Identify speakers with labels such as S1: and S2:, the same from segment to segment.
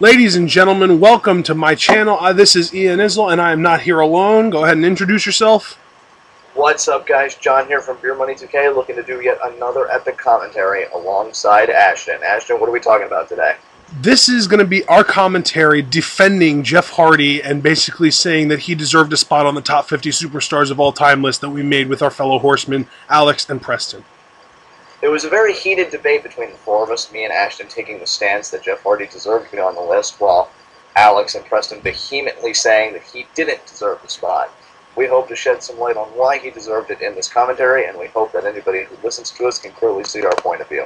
S1: Ladies and gentlemen, welcome to my channel. This is Ian Isle, and I am not here alone. Go ahead and introduce yourself.
S2: What's up, guys? John here from BeerMoney2K, looking to do yet another epic commentary alongside Ashton. Ashton, what are we talking about today?
S1: This is going to be our commentary defending Jeff Hardy and basically saying that he deserved a spot on the top 50 superstars of all time list that we made with our fellow horsemen, Alex and Preston.
S2: It was a very heated debate between the four of us, me and Ashton taking the stance that Jeff Hardy deserved to be on the list, while Alex and Preston vehemently saying that he didn't deserve the spot. We hope to shed some light on why he deserved it in this commentary, and we hope that anybody who listens to us can clearly see our point of view.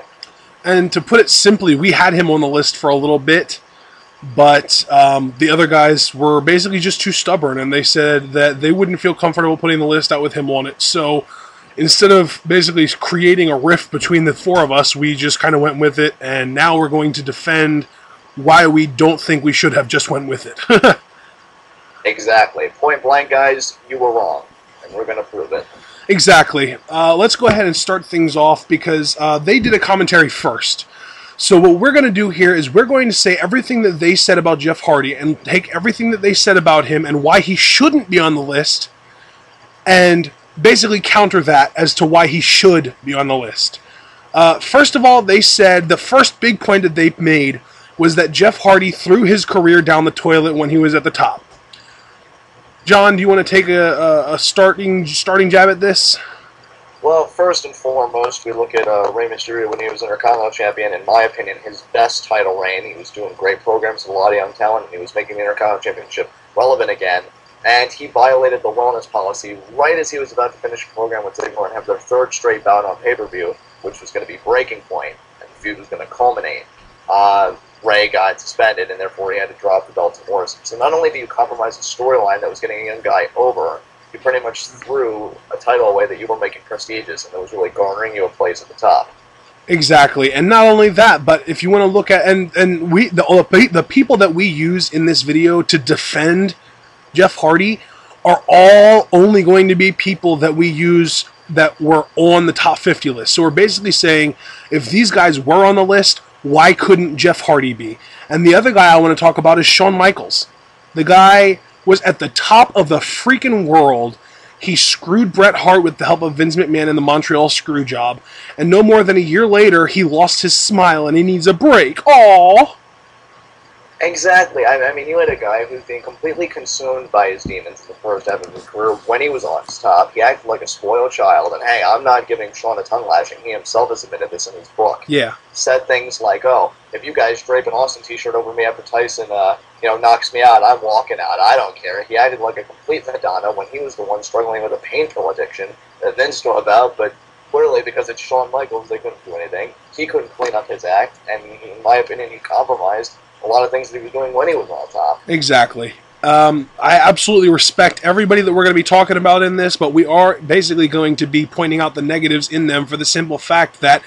S1: And to put it simply, we had him on the list for a little bit, but the other guys were basically just too stubborn, and they said that they wouldn't feel comfortable putting the list out with him on it. So instead of basically creating a rift between the four of us, we just kind of went with it, and now we're going to defend why we don't think we should have just went with it.
S2: Exactly. Point blank, guys, you were wrong, and we're going to prove it.
S1: Exactly. Let's go ahead and start things off because they did a commentary first. So what we're going to do here is we're going to say everything that they said about Jeff Hardy and take everything that they said about him and why he shouldn't be on the list and basically counter that as to why he should be on the list. First of all, they said the first big point that they made was that Jeff Hardy threw his career down the toilet when he was at the top. John, do you want to take a starting jab at this?
S2: Well, first and foremost, we look at Rey Mysterio when he was Intercontinental Champion. In my opinion, his best title reign. He was doing great programs with a lot of young talent, and he was making the Intercontinental Championship relevant again. And he violated the wellness policy right as he was about to finish a program with Ziggler and have their third straight bout on pay-per-view, which was going to be breaking point, and the feud was going to culminate. Ray got suspended, and therefore he had to drop the belt to Morrison. So not only do you compromise a storyline that was getting a young guy over, you pretty much threw a title away that you were making prestigious, and that was really garnering you a place at the top.
S1: Exactly, and not only that, but if you want to look at the people that we use in this video to defend Jeff Hardy are all only going to be people that we use that were on the top 50 list. So we're basically saying if these guys were on the list, why couldn't Jeff Hardy be? And the other guy I want to talk about is Shawn Michaels. The guy was at the top of the freaking world. He screwed Bret Hart with the help of Vince McMahon in the Montreal screw job. And no more than a year later, he lost his smile and he needs a break. Aww.
S2: Exactly. I mean, you had a guy who's been completely consumed by his demons in the first half of his career when he was on his top. He acted like a spoiled child, and hey, I'm not giving Shawn a tongue lashing. He himself has admitted this in his book.
S1: Yeah.
S2: Said things like, oh, if you guys drape an Austin t-shirt over me after Tyson, knocks me out, I'm walking out. I don't care. He acted like a complete Madonna when he was the one struggling with a pain pill addiction that Vince knew about, but clearly because it's Shawn Michaels, they couldn't do anything. He couldn't clean up his act, and in my opinion, he compromised a lot of things that he was doing when he was on top.
S1: Exactly. I absolutely respect everybody that we're going to be talking about in this, but we are basically going to be pointing out the negatives in them for the simple fact that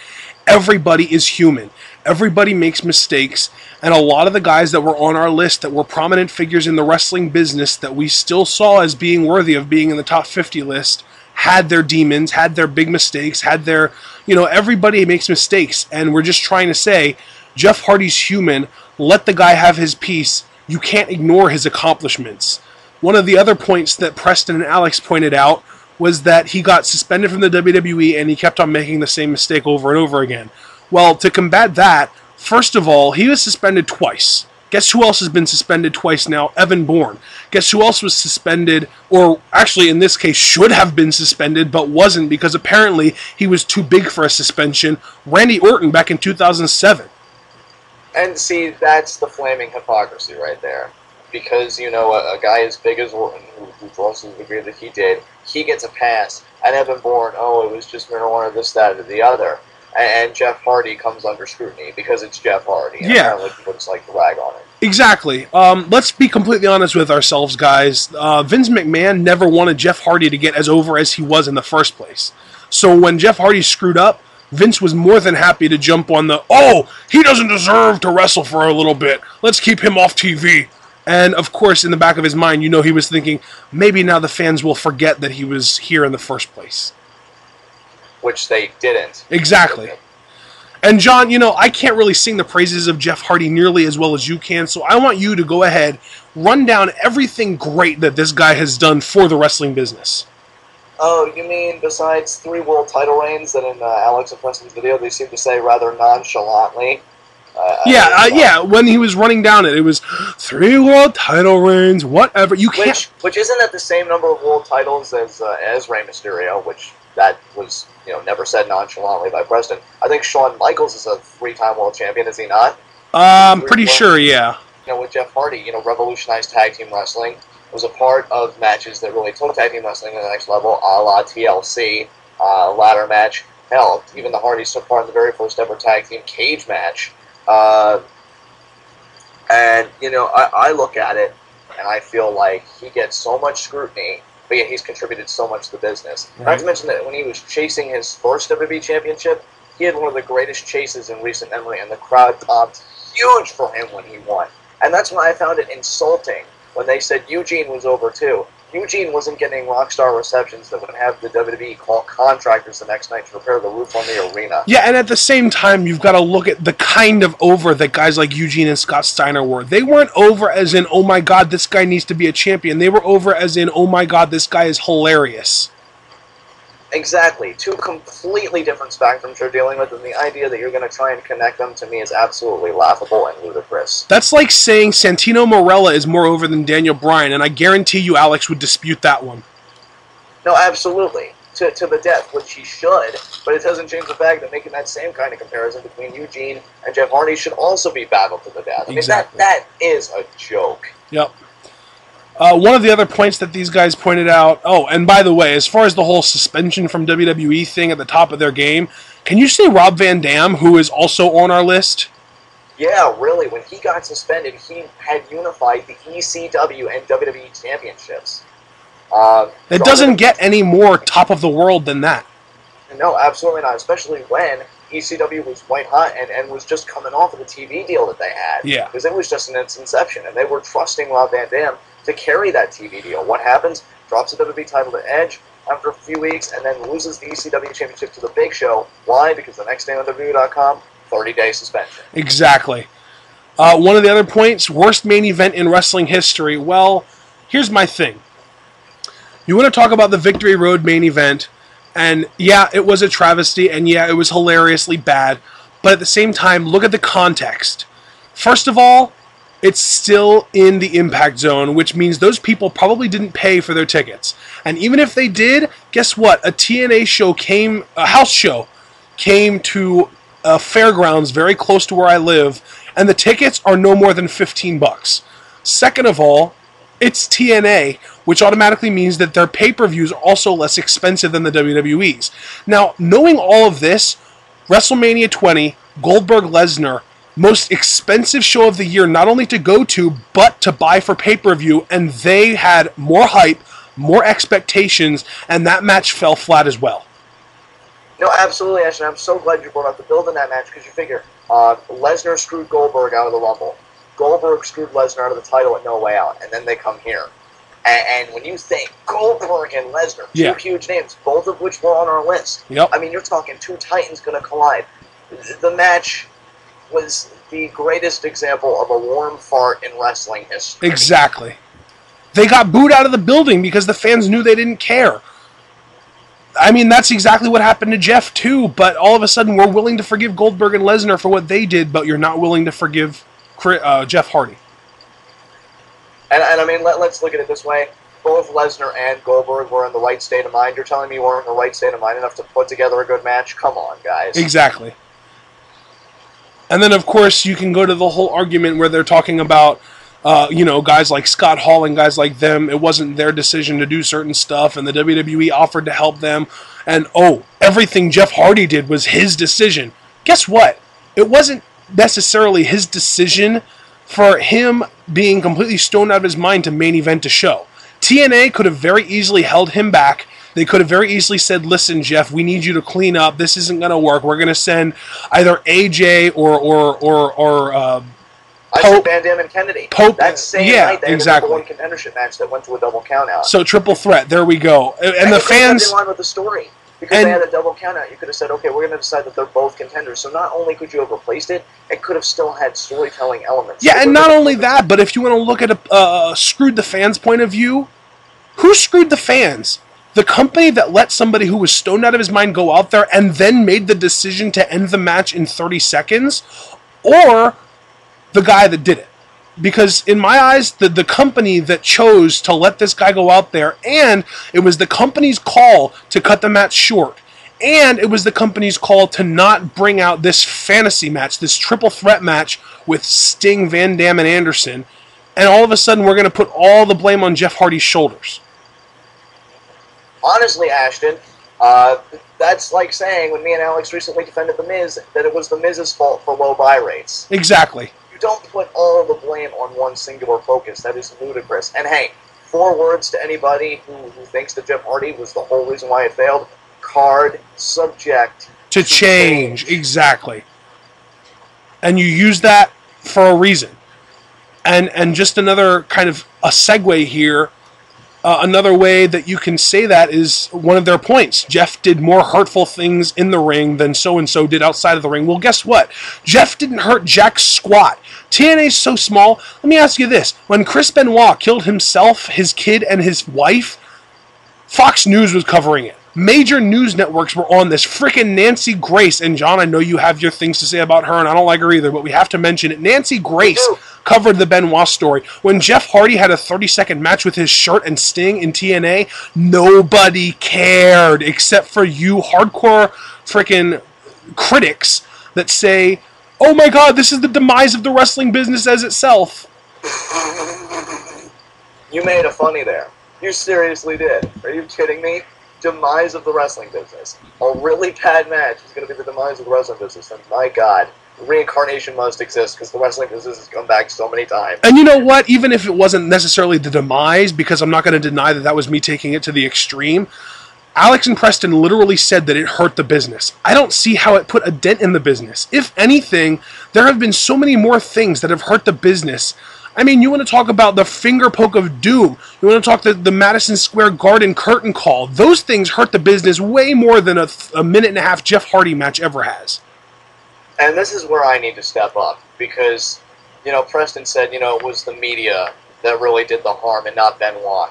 S1: everybody is human. Everybody makes mistakes, and a lot of the guys that were on our list that were prominent figures in the wrestling business that we still saw as being worthy of being in the top 50 list had their demons, had their big mistakes, had their, everybody makes mistakes, and we're just trying to say, Jeff Hardy's human. Let the guy have his piece. You can't ignore his accomplishments. One of the other points that Preston and Alex pointed out was that he got suspended from the WWE and he kept on making the same mistake over and over again. Well, to combat that, first of all, he was suspended twice. Guess who else has been suspended twice now? Evan Bourne. Guess who else was suspended, or actually in this case should have been suspended, but wasn't because apparently he was too big for a suspension? Randy Orton back in 2007.
S2: And see, that's the flaming hypocrisy right there. Because, a guy as big as Orton, who draws to the degree that he did, he gets a pass. And Evan Bourne, oh, it was just marijuana, this, that, or the other. And Jeff Hardy comes under scrutiny because it's Jeff Hardy. And apparently people just like to rag on it. Exactly.
S1: Let's be completely honest with ourselves, guys. Vince McMahon never wanted Jeff Hardy to get as over as he was in the first place. So when Jeff Hardy screwed up, Vince was more than happy to jump on the, oh, he doesn't deserve to wrestle for a little bit. Let's keep him off TV. And, of course, in the back of his mind, he was thinking, maybe now the fans will forget that he was here in the first place.
S2: Which they didn't.
S1: Exactly. And John, you know, I can't really sing the praises of Jeff Hardy nearly as well as you can, so I want you to go ahead, run down everything great that this guy has done for the wrestling business.
S2: Oh, you mean besides 3 world title reigns that in Alex Preston's video they seem to say rather nonchalantly?
S1: Yeah, when he was running down it was 3 world title reigns, whatever. You can't...
S2: Which isn't at the same number of world titles as Rey Mysterio, which that was, you know, never said nonchalantly by Preston. I think Shawn Michaels is a 3-time world champion, is he not?
S1: I'm pretty sure, yeah.
S2: You know, with Jeff Hardy, you know, revolutionized tag team wrestling, was a part of matches that really took tag team wrestling to the next level, a la TLC, ladder match. Hell, even the Hardys took part in the very first ever tag team cage match. And, you know, I look at it, and I feel like he gets so much scrutiny, but yet he's contributed so much to the business. Right. Not to mention that when he was chasing his first WWE Championship, he had one of the greatest chases in recent memory, and the crowd popped huge for him when he won. And that's why I found it insulting when they said Eugene was over too. Eugene wasn't getting rockstar receptions that would have the WWE call contractors the next night to repair the roof on the arena.
S1: Yeah, and at the same time, you've got to look at the kind of over that guys like Eugene and Scott Steiner were. They weren't over as in, oh my god, this guy needs to be a champion. They were over as in, oh my god, this guy is hilarious.
S2: Exactly. 2 completely different spectrums you're dealing with, and the idea that you're going to try and connect them to me is absolutely laughable and ludicrous.
S1: That's like saying Santino Marella is more over than Daniel Bryan, and I guarantee you Alex would dispute that one.
S2: No, absolutely. To the death, which he should, but it doesn't change the fact that making that same kind of comparison between Eugene and Jeff Hardy should also be battled to the death. I mean,
S1: exactly.
S2: that is a joke.
S1: Yep. One of the other points that these guys pointed out... Oh, and by the way, as far as the whole suspension from WWE thing at the top of their game, can you say Rob Van Dam, who is also on our list?
S2: Yeah, really. When he got suspended, he had unified the ECW and WWE championships.
S1: It doesn't get any more top of the world than that.
S2: No, absolutely not, especially when ECW was white hot and was just coming off of the TV deal that they had.
S1: Yeah.
S2: Because it was just in its inception, and they were trusting Rob Van Dam to carry that TV deal. What happens? Drops the WWE title to Edge after a few weeks, and then loses the ECW championship to the Big Show. Why? Because the next day on WWE.com, 30-day suspension.
S1: Exactly. One of the other points, worst main event in wrestling history. Well, here's my thing. You want to talk about the Victory Road main event, and yeah, it was a travesty, and yeah, it was hilariously bad, but at the same time, look at the context. First of all, it's still in the Impact Zone, which means those people probably didn't pay for their tickets. And even if they did, guess what? A TNA show came, a house show, came to a fairgrounds very close to where I live, and the tickets are no more than $15. Second of all, it's TNA, which automatically means that their pay-per-views are also less expensive than the WWE's. Now, knowing all of this, WrestleMania 20, Goldberg-Lesnar, most expensive show of the year, not only to go to, but to buy for pay-per-view, and they had more hype, more expectations, and that match fell flat as well.
S2: No, absolutely, Ash, and I'm so glad you brought up the build in that match, because you figure, Lesnar screwed Goldberg out of the Rumble. Goldberg screwed Lesnar out of the title at No Way Out, and then they come here. And when you think Goldberg and Lesnar, two huge names, both of which were on our list, I mean, you're talking 2 titans going to collide. The match was the greatest example of a warm fart in wrestling history.
S1: Exactly. They got booed out of the building because the fans knew they didn't care. I mean, that's exactly what happened to Jeff, too, but all of a sudden we're willing to forgive Goldberg and Lesnar for what they did, but you're not willing to forgive Jeff Hardy.
S2: And I mean, let's look at it this way. Both Lesnar and Goldberg were in the right state of mind. You're telling me you weren't in the right state of mind enough to put together a good match? Come on, guys.
S1: Exactly. And then, of course, you can go to the whole argument where they're talking about, guys like Scott Hall and guys like them. It wasn't their decision to do certain stuff, and the WWE offered to help them. And, everything Jeff Hardy did was his decision. Guess what? It wasn't necessarily his decision for him being completely stoned out of his mind to main event a show. TNA could have very easily held him back. They could have very easily said, listen, Jeff, we need you to clean up. This isn't going to work. We're going to send either AJ or Pope.
S2: Van Dam and Kennedy.
S1: Pope.
S2: That same night, they had a number 1 contendership match that went to a double count out.
S1: So triple threat. There we go. And the fans...
S2: in line with the story. Because they had a double countout. You could have said, okay, we're going to decide that they're both contenders. So not only could you have replaced it, it could have still had storytelling elements.
S1: Yeah, and not only that, but if you want to look at a screwed the fans point of view, who screwed the fans? The company that let somebody who was stoned out of his mind go out there and then made the decision to end the match in 30 seconds, or the guy that did it? Because in my eyes, the company that chose to let this guy go out there, and it was the company's call to cut the match short, and it was the company's call to not bring out this fantasy match, this triple threat match with Sting, Van Dam, and Anderson, and all of a sudden we're going to put all the blame on Jeff Hardy's shoulders.
S2: Honestly, Ashton, that's like saying when me and Alex recently defended The Miz, that it was The Miz's fault for low buy rates.
S1: Exactly.
S2: You don't put all the blame on one singular focus. That is ludicrous. And hey, 4 words to anybody who thinks that Jeff Hardy was the whole reason why it failed. Card subject
S1: to change. Exactly. And you use that for a reason. And just another kind of a segue here. Another way that you can say that is one of their points. Jeff did more hurtful things in the ring than so-and-so did outside of the ring. Well, guess what? Jeff didn't hurt jack squat. TNA's so small. Let me ask you this. When Chris Benoit killed himself, his kid, and his wife, Fox News was covering it. Major news networks were on this. Frickin' Nancy Grace, and John, I know you have your things to say about her, and I don't like her either, but we have to mention it. Nancy Grace covered the Benoit story. When Jeff Hardy had a 30-second match with his shirt and Sting in TNA, nobody cared except for you hardcore frickin' critics that say, oh my god, this is the demise of the wrestling business as itself.
S2: You made a funny there. You seriously did. Are you kidding me? Demise of the wrestling business. A really bad match is going to be the demise of the wrestling business. And my god, reincarnation must exist because the wrestling business has come back so many times.
S1: And you know what? Even if it wasn't necessarily the demise, because I'm not going to deny that that was me taking it to the extreme, Alex and Preston literally said that it hurt the business. I don't see how it put a dent in the business. If anything, there have been so many more things that have hurt the business. I mean, you want to talk about the finger poke of doom. You want to talk the Madison Square Garden curtain call. Those things hurt the business way more than a minute and a half Jeff Hardy match ever has.
S2: And this is where I need to step up because, Preston said, it was the media that really did the harm and not Benoit.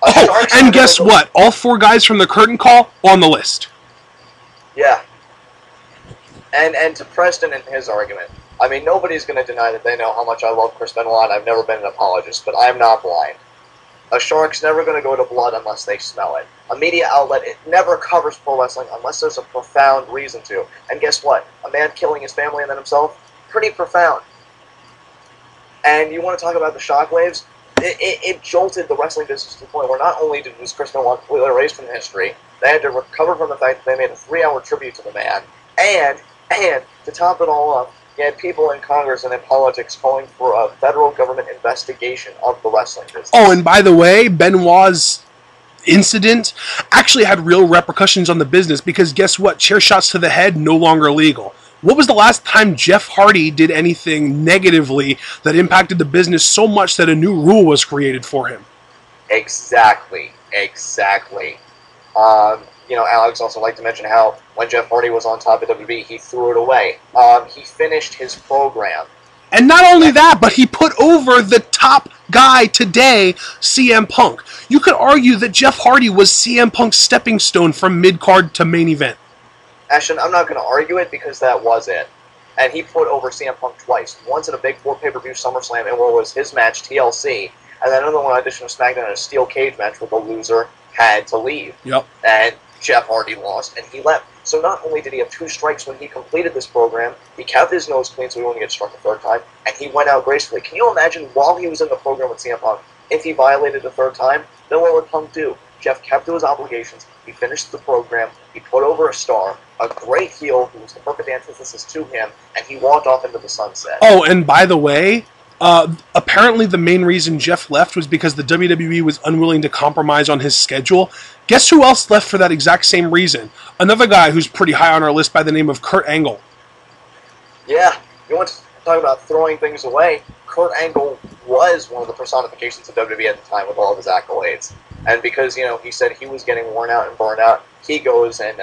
S1: Oh, and guess what? All 4 guys from the curtain call on the list.
S2: Yeah. And to Preston and his argument, I mean, nobody's going to deny that they know how much I love Chris Benoit. I've never been an apologist, but I'm not blind. A shark's never going to go to blood unless they smell it. A media outlet, it never covers pro wrestling unless there's a profound reason to. And guess what? A man killing his family and then himself? Pretty profound. And you want to talk about the shockwaves? It jolted the wrestling business to the point where not only was Chris Benoit completely erased from history, they had to recover from the fact that they made a 3-hour tribute to the man, and to top it all up, you had people in Congress and in politics calling for a federal government investigation of the wrestling business.
S1: Oh, and by the way, Benoit's incident actually had real repercussions on the business because guess what? Chair shots to the head, no longer legal. What was the last time Jeff Hardy did anything negatively that impacted the business so much that a new rule was created for him?
S2: Exactly. Alex also liked to mention how when Jeff Hardy was on top of WWE, he threw it away. He finished his program.
S1: And not only that, but he put over the top guy today, CM Punk. You could argue that Jeff Hardy was CM Punk's stepping stone from mid-card to main event.
S2: Ashton, I'm not going to argue it because that was it. And he put over CM Punk twice. Once in a Big 4 pay-per-view SummerSlam, and where was his match, TLC, and then another one audition of SmackDown in a steel cage match where the loser had to leave.
S1: Yep.
S2: And Jeff Hardy lost, and he left. So not only did he have 2 strikes when he completed this program, he kept his nose clean so he wouldn't get struck a 3rd time, and he went out gracefully. Can you imagine while he was in the program with CM Punk, if he violated a 3rd time, then what would Punk do? Jeff kept to his obligations, he finished the program, he put over a star, a great heel who was the perfect antithesis to him, and he walked off into the sunset.
S1: Oh, and by the way, apparently the main reason Jeff left was because the WWE was unwilling to compromise on his schedule. Guess who else left for that exact same reason? Another guy who's pretty high on our list by the name of Kurt Angle.
S2: Yeah, you want to talk about throwing things away? Kurt Angle was one of the personifications of WWE at the time with all of his accolades. And because, you know, he said he was getting worn out and burned out, he goes and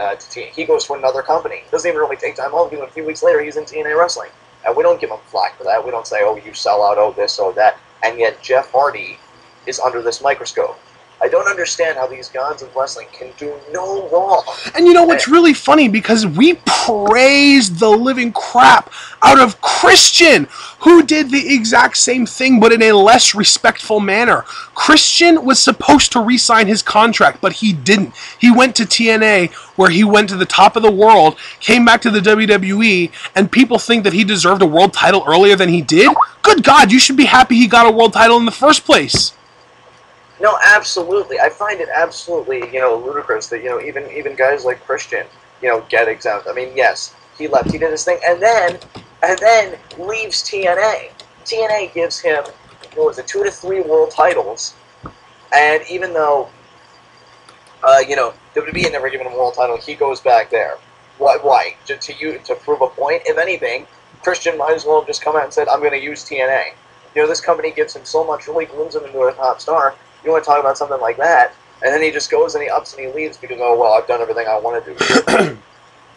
S2: he goes to another company. Doesn't even really take time off, because a few weeks later he's in TNA Wrestling. And we don't give him flack for that. We don't say, oh, you sell out, oh, this, oh, that. And yet Jeff Hardy is under this microscope. I don't understand how these gods of wrestling can do no wrong.
S1: And you know what's really funny? Because we praised the living crap out of Christian, who did the exact same thing, but in a less respectful manner. Christian was supposed to re-sign his contract, but he didn't. He went to TNA, where he went to the top of the world, came back to the WWE, and people think that he deserved a world title earlier than he did? Good God, you should be happy he got a world title in the first place.
S2: No, absolutely. I find it absolutely, you know, ludicrous that, you know, even guys like Christian, you know, get exempt. I mean, yes, he left, he did his thing, and then leaves TNA. TNA gives him, what was it, 2 to 3 world titles, and even though, you know, WWE had never given him a world title, he goes back there. Why? To prove a point? If anything, Christian might as well have just come out and said, I'm going to use TNA. You know, this company gives him so much, really grooms him into a top star. You want to talk about something like that, and then he just goes and he ups and he leaves because, oh, well, I've done everything I want to do.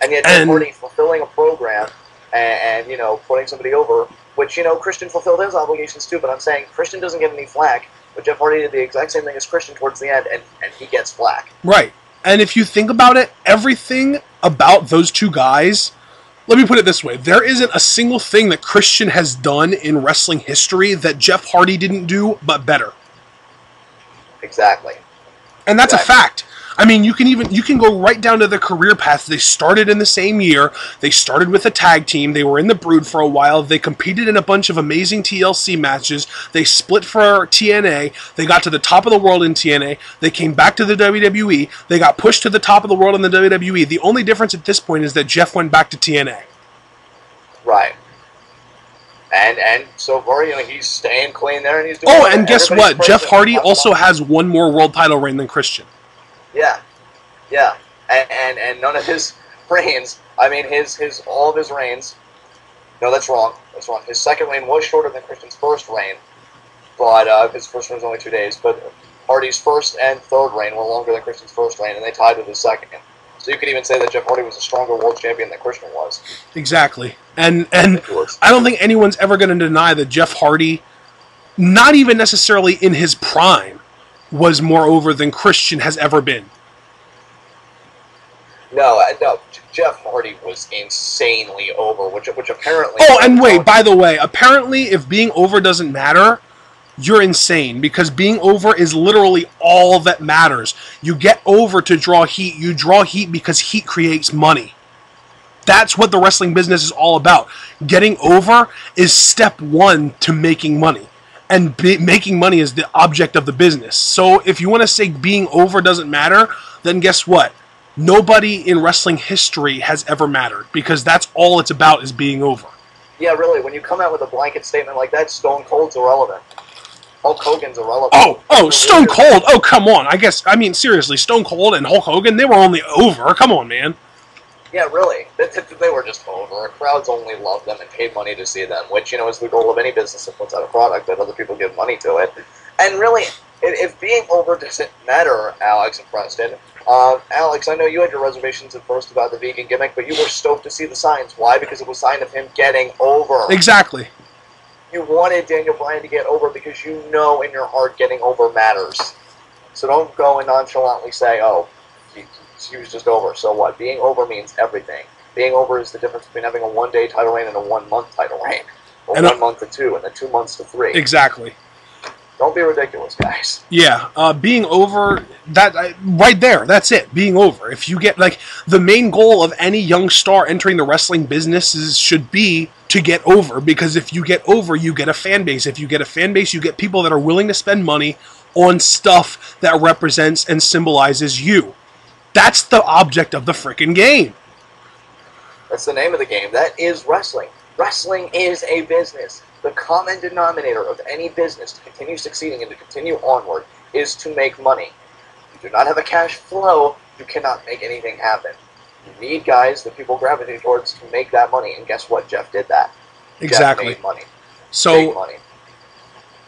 S2: And yet Jeff Hardy fulfilling a program and, you know, putting somebody over, which, you know, Christian fulfilled his obligations too, but I'm saying Christian doesn't get any flack, but Jeff Hardy did the exact same thing as Christian towards the end, and he gets flack.
S1: Right. And if you think about it, everything about those two guys, let me put it this way, there isn't a single thing that Christian has done in wrestling history that Jeff Hardy didn't do, but better.
S2: Exactly.
S1: And that's a fact. I mean, you can go right down to their career paths. They started in the same year. They started with a tag team. They were in the Brood for a while. They competed in a bunch of amazing TLC matches. They split for TNA. They got to the top of the world in TNA. They came back to the WWE. They got pushed to the top of the world in the WWE. The only difference at this point is that Jeff went back to TNA.
S2: Right. And so far, you know, he's staying clean there, and he's doing.
S1: Oh, and guess what? Jeff Hardy also has one more world title reign than Christian.
S2: Yeah, yeah, and none of his reigns. I mean, all of his reigns. No, that's wrong. That's wrong. His second reign was shorter than Christian's first reign, but his first reign was only 2 days. But Hardy's first and third reign were longer than Christian's first reign, and they tied with his second. So you could even say that Jeff Hardy was a stronger world champion than Christian was.
S1: Exactly. And I don't think anyone's ever going to deny that Jeff Hardy, not even necessarily in his prime, was more over than Christian has ever been.
S2: No. Jeff Hardy was insanely over, which apparently...
S1: Oh, and wait, by the way, apparently if being over doesn't matter, you're insane, because being over is literally all that matters. You get over to draw heat. You draw heat because heat creates money. That's what the wrestling business is all about. Getting over is step one to making money. And making money is the object of the business. So if you want to say being over doesn't matter, then guess what? Nobody in wrestling history has ever mattered, because that's all it's about, is being over.
S2: Yeah, really. When you come out with a blanket statement like that, Stone Cold's irrelevant. Hulk Hogan's irrelevant.
S1: Oh, Stone Cold. Oh, come on. I mean, seriously, Stone Cold and Hulk Hogan, they were only over. Come on, man.
S2: Yeah, really. They were just over. Crowds only loved them and paid money to see them, which, you know, is the goal of any business that puts out a product, that other people give money to it. And really, if being over doesn't matter, Alex and Preston, Alex, I know you had your reservations at first about the vegan gimmick, but you were stoked to see the signs. Why? Because it was a sign of him getting over.
S1: Exactly.
S2: You wanted Daniel Bryan to get over because you know in your heart getting over matters. So don't go and nonchalantly say, oh, he was just over. So what? Being over means everything. Being over is the difference between having a 1-day title reign and a 1-month title reign. Or and 1 month to 2, and then 2 months to 3.
S1: Exactly.
S2: Don't be ridiculous, guys.
S1: Yeah, being over, right there, that's it, being over. If you get, like, the main goal of any young star entering the wrestling business should be to get over, because if you get over, you get a fan base. If you get a fan base, you get people that are willing to spend money on stuff that represents and symbolizes you. That's the object of the frickin' game.
S2: That's the name of the game. That is wrestling. Wrestling is a business. The common denominator of any business to continue succeeding and to continue onward is to make money. If you do not have a cash flow, you cannot make anything happen. You need guys that people gravitate towards to make that money, and guess what? Jeff did that.
S1: Exactly.
S2: Jeff made money.
S1: So,
S2: made money.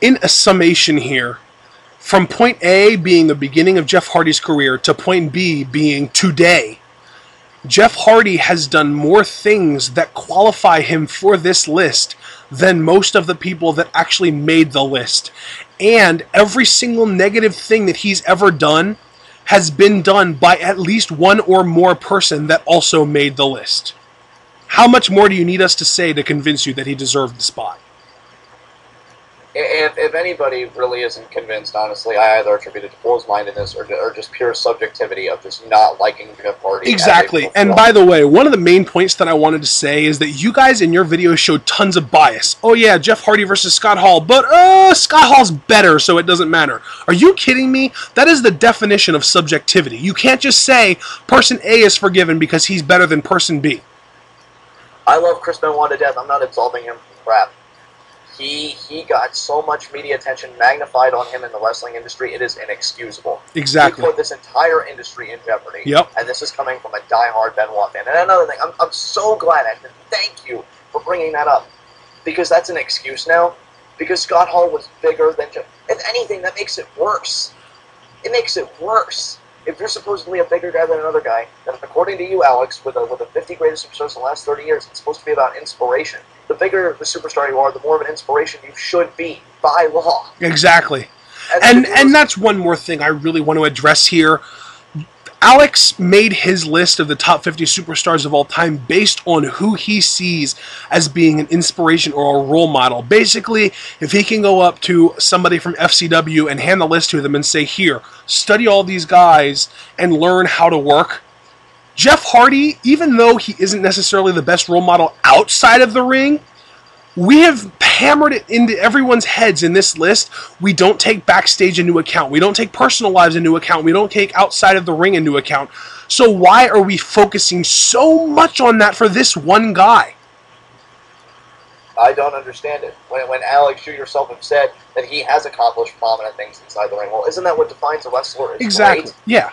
S1: in a summation here, from point A being the beginning of Jeff Hardy's career to point B being today, Jeff Hardy has done more things that qualify him for this list than most of the people that actually made the list. And every single negative thing that he's ever done has been done by at least one or more person that also made the list. How much more do you need us to say to convince you that he deserved the spot?
S2: If anybody really isn't convinced, honestly, I either attribute it to closed-mindedness or just pure subjectivity of just not liking Jeff Hardy.
S1: Exactly. And by the way, one of the main points that I wanted to say is that you guys in your videos showed tons of bias. Oh yeah, Jeff Hardy versus Scott Hall, but Scott Hall's better, so it doesn't matter. Are you kidding me? That is the definition of subjectivity. You can't just say person A is forgiven because he's better than person B.
S2: I love Chris Benoit to death. I'm not absolving him from crap. He got so much media attention magnified on him in the wrestling industry, it is inexcusable.
S1: Exactly.
S2: He put this entire industry in jeopardy.
S1: Yep.
S2: And this is coming from a diehard Benoit fan. And another thing, I'm so glad, and thank you for bringing that up, because that's an excuse now. Because Scott Hall was bigger than Jeff. If anything, that makes it worse. It makes it worse. If you're supposedly a bigger guy than another guy, then according to you, Alex, with the 50 greatest superstars in the last 30 years, it's supposed to be about inspiration. The bigger the superstar you are, the more of an inspiration you should be, by law.
S1: Exactly. And that's one more thing I really want to address here. Alex made his list of the top 50 superstars of all time based on who he sees as being an inspiration or a role model. Basically, if he can go up to somebody from FCW and hand the list to them and say, here, study all these guys and learn how to work. Jeff Hardy, even though he isn't necessarily the best role model outside of the ring, we have hammered it into everyone's heads in this list. We don't take backstage into account. We don't take personal lives into account. We don't take outside of the ring into account. So why are we focusing so much on that for this one guy?
S2: I don't understand it. When Alex, you yourself have said that he has accomplished prominent things inside the ring, well, isn't that what defines a wrestler?
S1: Exactly.
S2: Great?
S1: Yeah.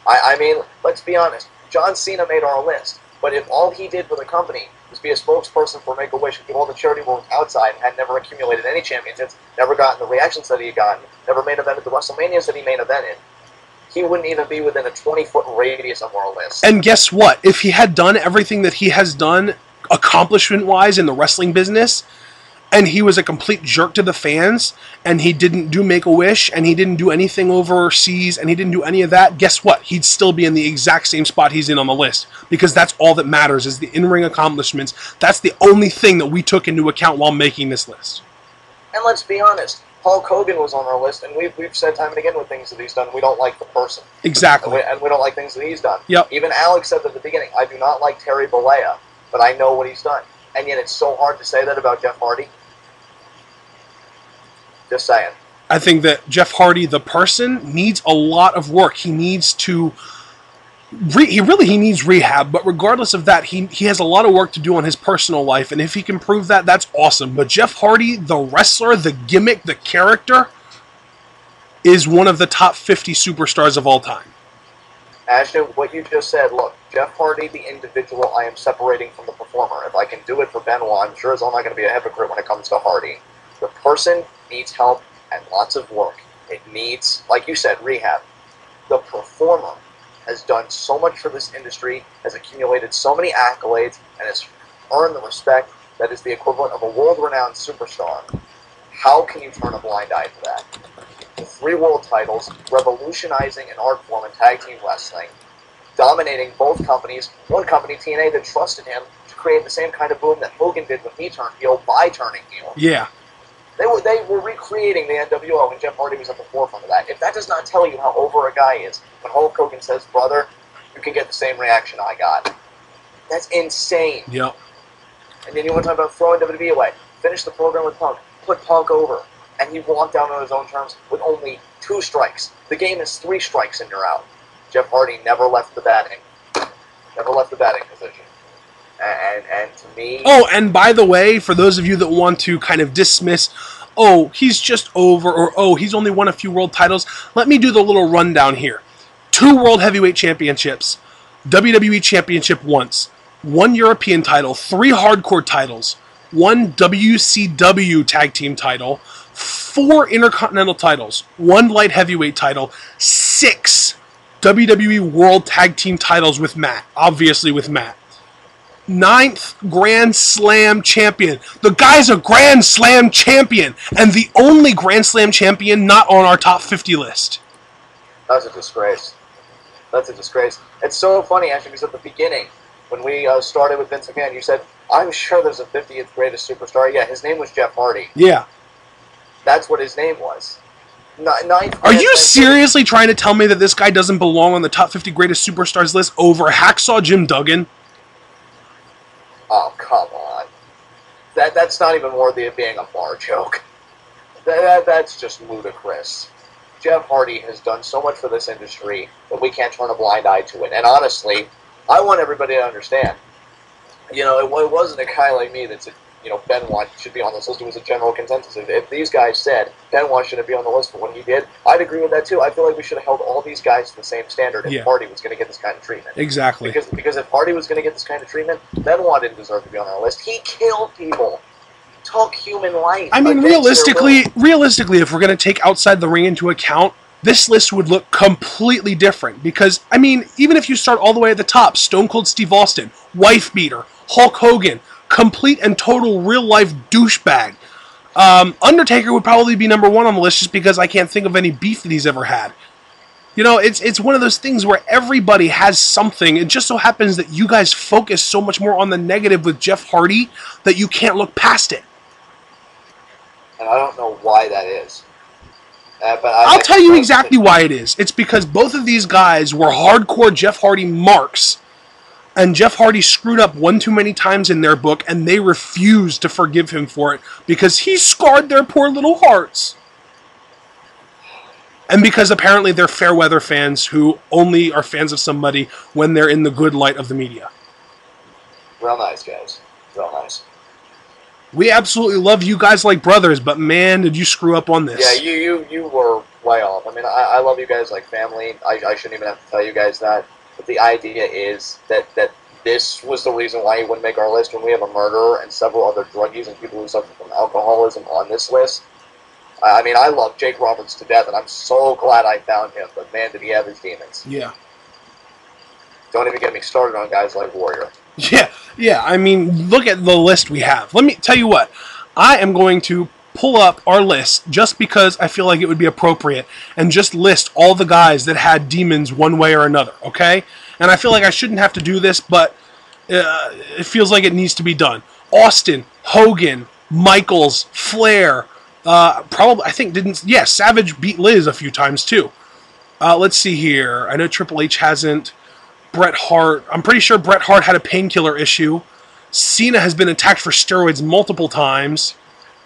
S2: I mean, let's be honest. John Cena made our list. But if all he did for the company was be a spokesperson for Make-A-Wish and do all the charity work outside and had never accumulated any championships, never gotten the reactions that he had gotten, never main evented the WrestleManias that he main evented, he wouldn't even be within a 20-foot radius of our list.
S1: And guess what? If he had done everything that he has done accomplishment-wise in the wrestling business, and he was a complete jerk to the fans, and he didn't do Make-A-Wish, and he didn't do anything overseas, and he didn't do any of that, guess what? He'd still be in the exact same spot he's in on the list. Because that's all that matters, is the in-ring accomplishments. That's the only thing that we took into account while making this list.
S2: And let's be honest, Hulk Hogan was on our list, and we've said time and again with things that he's done, we don't like the person.
S1: Exactly.
S2: And we don't like things that he's done.
S1: Yep.
S2: Even Alex said at the beginning, I do not like Terry Bollea, but I know what he's done. And yet it's so hard to say that about Jeff Hardy. Just saying.
S1: I think that Jeff Hardy, the person, needs a lot of work. He needs to... He needs rehab, but regardless of that, he has a lot of work to do on his personal life, and if he can prove that, that's awesome. But Jeff Hardy, the wrestler, the gimmick, the character, is one of the top 50 superstars of all time.
S2: Ashton, what you just said, look, Jeff Hardy, the individual, I am separating from the performer. If I can do it for Benoit, I'm sure as I'm not going to be a hypocrite when it comes to Hardy. The person needs help and lots of work. It needs, like you said, rehab. The performer has done so much for this industry, has accumulated so many accolades, and has earned the respect that is the equivalent of a world-renowned superstar. How can you turn a blind eye to that? The 3 world titles, revolutionizing an art form in tag team wrestling, dominating both companies, one company, TNA, that trusted him to create the same kind of boom that Hogan did when he turned heel by turning heel.
S1: Yeah.
S2: They were recreating the NWO, and Jeff Hardy was at the forefront of that. If that does not tell you how over a guy is, when Hulk Hogan says, brother, you can get the same reaction I got. That's insane.
S1: Yep.
S2: And then you want to talk about throwing WWE away. Finish the program with Punk. Put Punk over. And he walked down on his own terms with only 2 strikes. The game is 3 strikes and you're out. Jeff Hardy never left the batting. Never left the batting position. And to me...
S1: Oh, and by the way, for those of you that want to kind of dismiss, oh, he's just over, or oh, he's only won a few world titles, let me do the little rundown here. 2 World Heavyweight Championships, WWE Championship once, 1 European title, 3 Hardcore titles, 1 WCW Tag Team title, 4 Intercontinental titles, 1 light heavyweight title, 6 WWE World Tag Team titles with Matt, obviously with Matt. 9th Grand Slam champion. The guy's a Grand Slam champion, and the only Grand Slam champion not on our top 50 list.
S2: That's a disgrace. That's a disgrace. It's so funny, actually, because at the beginning, when we started with Vince McMahon, you said, I'm sure there's a 50th greatest superstar. Yeah, his name was Jeff Hardy.
S1: Yeah.
S2: That's what his name was.
S1: Are you seriously trying to tell me that this guy doesn't belong on the top 50 greatest superstars list over Hacksaw Jim Duggan?
S2: Oh, come on. That's not even worthy of being a bar joke. That's just ludicrous. Jeff Hardy has done so much for this industry that we can't turn a blind eye to it. And honestly, I want everybody to understand, it wasn't a guy like me that said, Benoit should be on this list. It was a general consensus. If these guys said Benoit shouldn't be on the list for what he did, I'd agree with that too. I feel like we should have held all these guys to the same standard if Hardy was going to get this kind of treatment.
S1: Exactly.
S2: Because if Hardy was going to get this kind of treatment, Benoit didn't deserve to be on our list. He killed people. Took human life.
S1: I mean, realistically, if we're going to take outside the ring into account, this list would look completely different. Because, I mean, even if you start all the way at the top, Stone Cold Steve Austin, wife beater, Hulk Hogan, complete and total real-life douchebag. Undertaker would probably be number 1 on the list just because I can't think of any beef that he's ever had. It's one of those things where everybody has something. It just so happens that you guys focus so much more on the negative with Jeff Hardy that you can't look past it.
S2: And I don't know why that is. But
S1: I'll tell you exactly why it is. It's because both of these guys were hardcore Jeff Hardy marks, and Jeff Hardy screwed up one too many times in their book, and they refused to forgive him for it because he scarred their poor little hearts. And because apparently they're fair weather fans who only are fans of somebody when they're in the good light of the media.
S2: Real nice, guys. Real nice.
S1: We absolutely love you guys like brothers, but man, did you screw up on this.
S2: Yeah, you were way off. I mean, I love you guys like family. I shouldn't even have to tell you guys that. But the idea is that this was the reason why he wouldn't make our list when we have a murderer and several other druggies and people who suffer from alcoholism on this list. I mean, I love Jake Roberts to death, and I'm so glad I found him, but man, did he have his demons.
S1: Yeah.
S2: Don't even get me started on guys like Warrior.
S1: Yeah, I mean, look at the list we have. Let me tell you what. I am going to pull up our list just because I feel like it would be appropriate and just list all the guys that had demons one way or another, okay? And I feel like I shouldn't have to do this, but it feels like it needs to be done. Austin, Hogan, Michaels, Flair, probably, I think, Savage beat Liz a few times too. Let's see here. I know Triple H hasn't. Bret Hart. I'm pretty sure Bret Hart had a painkiller issue. Cena has been attacked for steroids multiple times.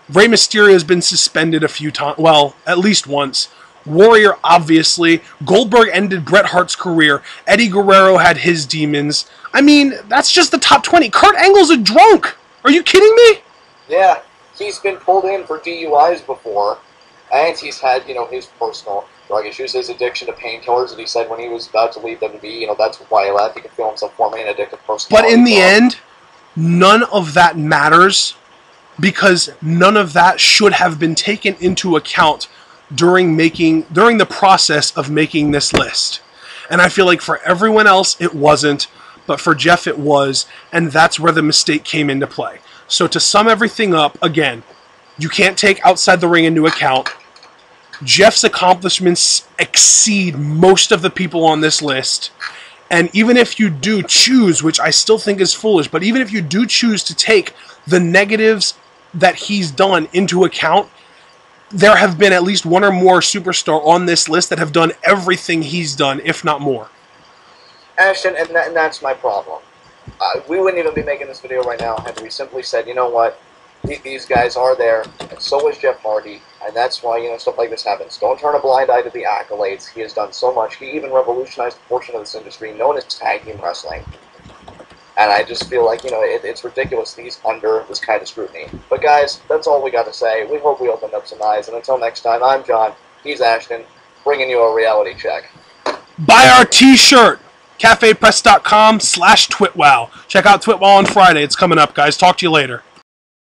S1: Rey Mysterio has been suspended a few times. Well, at least once. Warrior, obviously. Goldberg ended Bret Hart's career. Eddie Guerrero had his demons. I mean, that's just the top 20. Kurt Angle's a drunk. Are you kidding me?
S2: Yeah, he's been pulled in for DUIs before. And he's had, his personal drug issues, his addiction to painkillers that he said when he was about to leave WWE, that's why he left. He could feel himself forming an addictive personality.
S1: But in the end, none of that matters because none of that should have been taken into account during the process of making this list. And I feel like for everyone else it wasn't, but for Jeff it was, and that's where the mistake came into play. So to sum everything up, again, you can't take outside the ring into account. Jeff's accomplishments exceed most of the people on this list. And even if you do choose, which I still think is foolish, but even if you do choose to take the negatives that he's done into account, there have been at least one or more superstar on this list that have done everything he's done, if not more.
S2: Ashton, and that's my problem. We wouldn't even be making this video right now had we simply said, you know what, these guys are there, and so is Jeff Hardy, and that's why, stuff like this happens. Don't turn a blind eye to the accolades. He has done so much. He even revolutionized a portion of this industry known as tag team wrestling. And I just feel like, it's ridiculous that he's under this kind of scrutiny. But guys, that's all we got to say. We hope we opened up some eyes, and until next time, I'm John, he's Ashton, bringing you a reality check.
S1: Buy our t-shirt! cafepress.com/twitwow. Check out Twitwow on Friday. It's coming up, guys. Talk to you later.